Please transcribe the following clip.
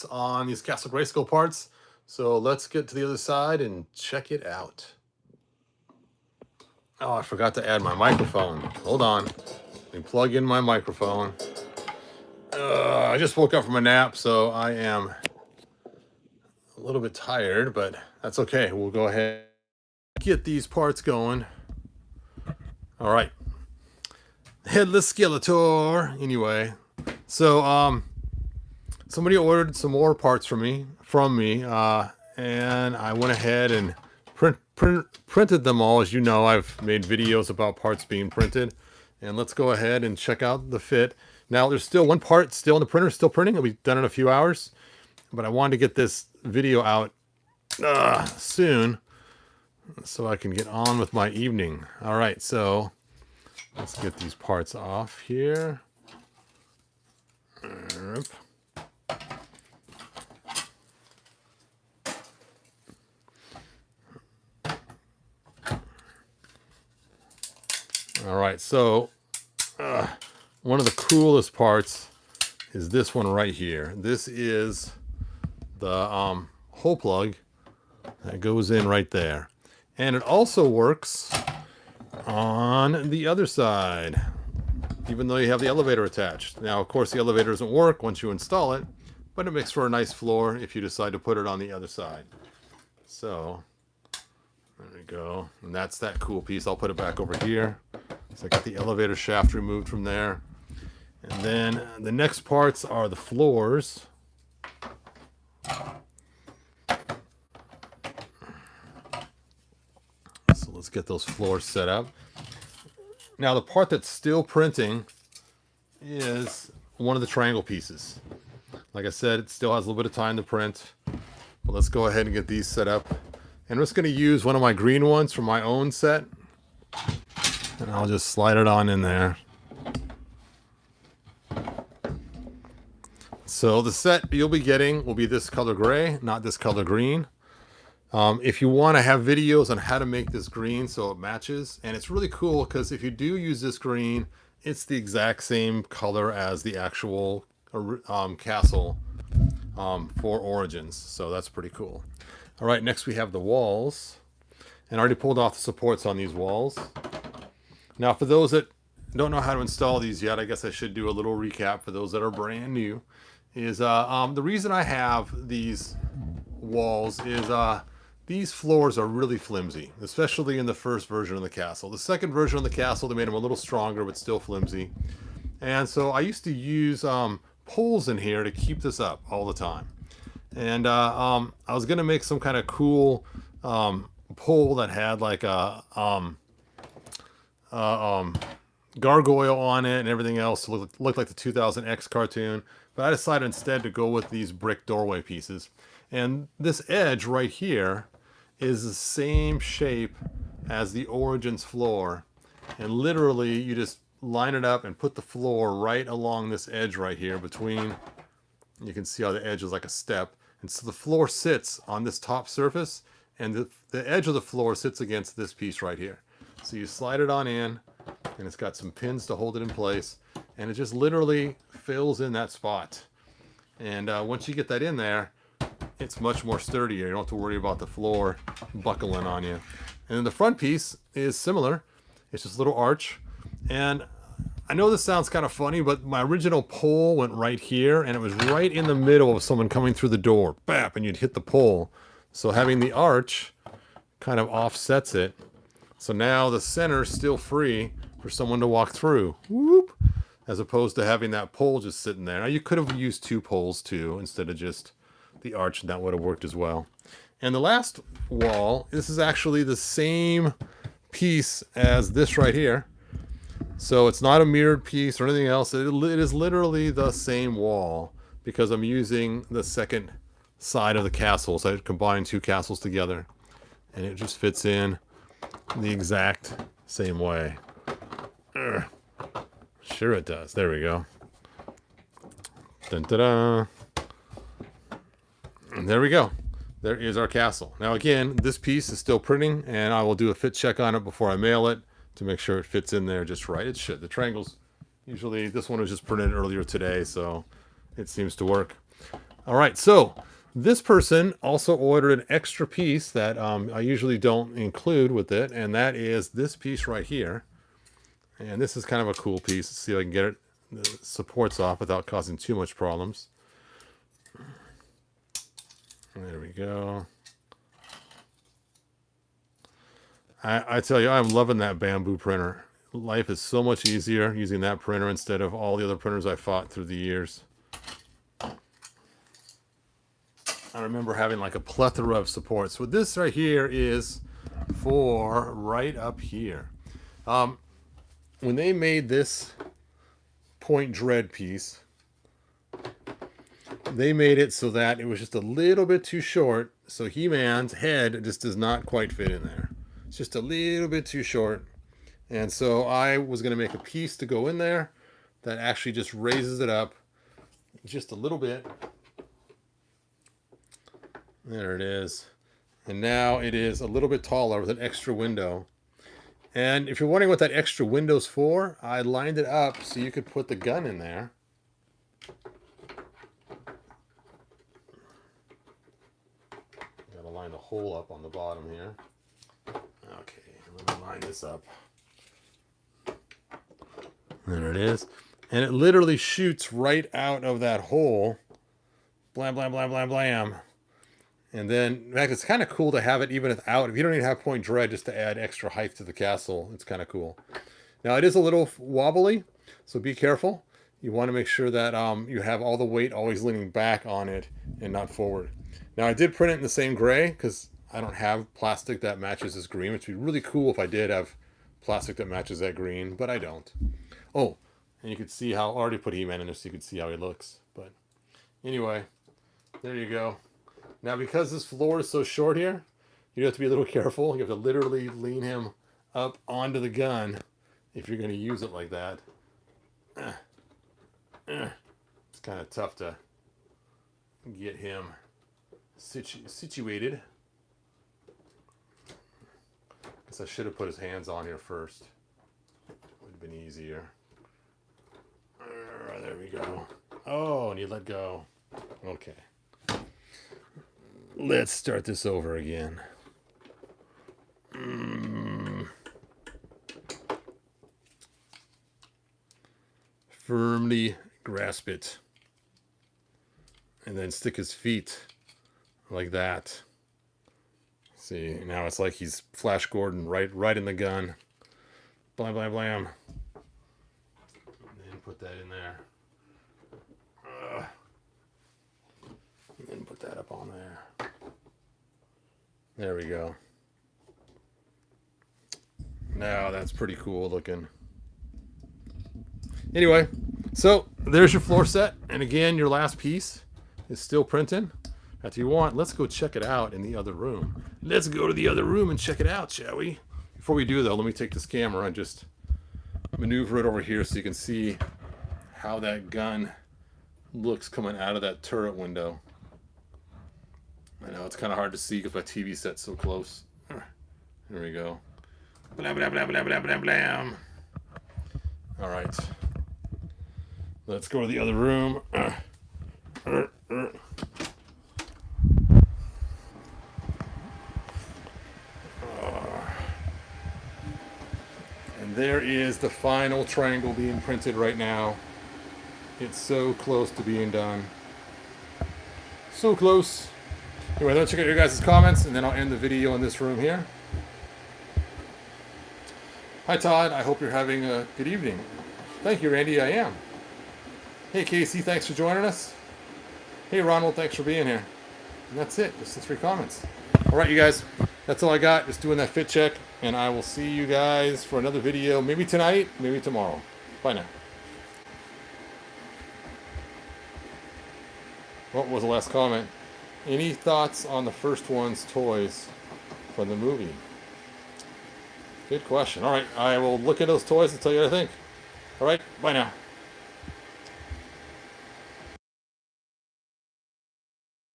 on these Castle Grayskull parts. So let's get to the other side and check it out. Oh, I forgot to add my microphone. Hold on. Let me plug in my microphone. I just woke up from a nap, so I am a little bit tired, but that's okay. We'll go ahead and get these parts going. All right. Headless Skeletor. Anyway, so somebody ordered some more parts from me, and I went ahead and printed them all. As you know, I've made videos about parts being printed, and let's go ahead and check out the fit. Now, there's still one part still in the printer, still printing. It'll be done in a few hours, but I wanted to get this video out soon so I can get on with my evening. All right, so let's get these parts off here. All right, so one of the coolest parts is this one right here. This is the hole plug that goes in right there. And it also works on the other side, even though you have the elevator attached. Now, of course, the elevator doesn't work once you install it, but it makes for a nice floor if you decide to put it on the other side. So there we go. And that's that cool piece. I'll put it back over here. So I got the elevator shaft removed from there. And then the next parts are the floors. So let's get those floors set up. Now the part that's still printing is one of the triangle pieces. Like I said, it still has a little bit of time to print. But let's go ahead and get these set up. And I'm just going to use one of my green ones from my own set. And I'll just slide it on in there. So the set you'll be getting will be this color gray, not this color green. If you want to have videos on how to make this green so it matches, and it's really cool because if you do use this green, it's the exact same color as the actual castle for Origins. So that's pretty cool. All right, next we have the walls. And I already pulled off the supports on these walls. Now, for those that don't know how to install these yet, I guess I should do a little recap for those that are brand new. Is the reason I have these walls is these floors are really flimsy, especially in the first version of the castle. The second version of the castle, they made them a little stronger, but still flimsy. And so I used to use poles in here to keep this up all the time. And I was going to make some kind of cool pole that had like a gargoyle on it and everything else to look like the 2000X cartoon. But I decided instead to go with these brick doorway pieces. And this edge right here is the same shape as the Origins floor. And literally you just line it up and put the floor right along this edge right here between. You can see how the edge is like a step. And so the floor sits on this top surface, and the edge of the floor sits against this piece right here. So you slide it on in, and it's got some pins to hold it in place, and it just literally fills in that spot. And once you get that in there, it's much more sturdier. You don't have to worry about the floor buckling on you. And then the front piece is similar. It's just a little arch. And I know this sounds kind of funny, but my original pole went right here, and it was right in the middle of someone coming through the door. Bap, and you'd hit the pole. So having the arch kind of offsets it. So now the center's still free for someone to walk through. Whoop! As opposed to having that pole just sitting there. Now you could have used two poles too, instead of just the arch, and that would have worked as well. And the last wall, this is actually the same piece as this right here. So it's not a mirrored piece or anything else. It is literally the same wall because I'm using the second side of the castle. So I combined two castles together, and it just fits in the exact same way. Sure it does. There we go. Dun-da-da. And there we go. There is our castle. Now again, this piece is still printing, and I will do a fit check on it before I mail it to make sure it fits in there just right. It should. The triangles, usually, this one was just printed earlier today, so it seems to work. All right, so this person also ordered an extra piece that I usually don't include with it, and that is this piece right here. And this is kind of a cool piece. Let's see if I can get it, the supports off without causing too much problems. There we go. I tell you, I'm loving that bamboo printer. Life is so much easier using that printer instead of all the other printers I fought through the years. I remember having like a plethora of supports. So this right here is for right up here. When they made this point dread piece, they made it so that it was just a little bit too short. So He-Man's head just does not quite fit in there. It's just a little bit too short. And so I was going to make a piece to go in there that actually just raises it up just a little bit. There it is. And now it is a little bit taller with an extra window. And if you're wondering what that extra window's for, I lined it up so you could put the gun in there. Gotta line the hole up on the bottom here. Okay, let me line this up. There it is. And it literally shoots right out of that hole. Blam, blam, blam, blam, blam. And then, in fact, it's kind of cool to have it even without. If you don't even have point dread, just to add extra height to the castle, it's kind of cool. Now, it is a little wobbly, so be careful. You want to make sure that you have all the weight always leaning back on it and not forward. Now, I did print it in the same gray because I don't have plastic that matches this green, which would be really cool if I did have plastic that matches that green, but I don't. Oh, and you can see how I already put He-Man in there so you can see how he looks. But anyway, there you go. Now, because this floor is so short here, you have to be a little careful. You have to literally lean him up onto the gun if you're going to use it like that. It's kind of tough to get him situated. Guess I should have put his hands on here first. Would have been easier. There we go. Oh, and you let go. Okay. Let's start this over again. Firmly grasp it. And then stick his feet like that. See, now it's like he's Flash Gordon right in the gun. Blam, blam, blam. And then put that in there. And then put that up on there. There we go. Now that's pretty cool looking. Anyway, so there's your floor set. And again, your last piece is still printing. If you want, let's go check it out in the other room. Let's go to the other room and check it out, shall we? Before we do, though, let me take this camera and just maneuver it over here so you can see how that gun looks coming out of that turret window. I know it's kind of hard to see because my TV set's so close. There we go. Blam, blam, blam, blam, blam, blam, blam. All right. Let's go to the other room. And there is the final triangle being printed right now. It's so close to being done. So close. Anyway, let's check out your guys' comments, and then I'll end the video in this room here. Hi, Todd. I hope you're having a good evening. Thank you, Randy. I am. Hey, Casey. Thanks for joining us. Hey, Ronald. Thanks for being here. And that's it. Just the 3 comments. All right, you guys. That's all I got. Just doing that fit check, and I will see you guys for another video. Maybe tonight, maybe tomorrow. Bye now. What was the last comment? Any thoughts on the first one's toys from the movie? Good question. All right, I will look at those toys and tell you what I think. All right, bye now.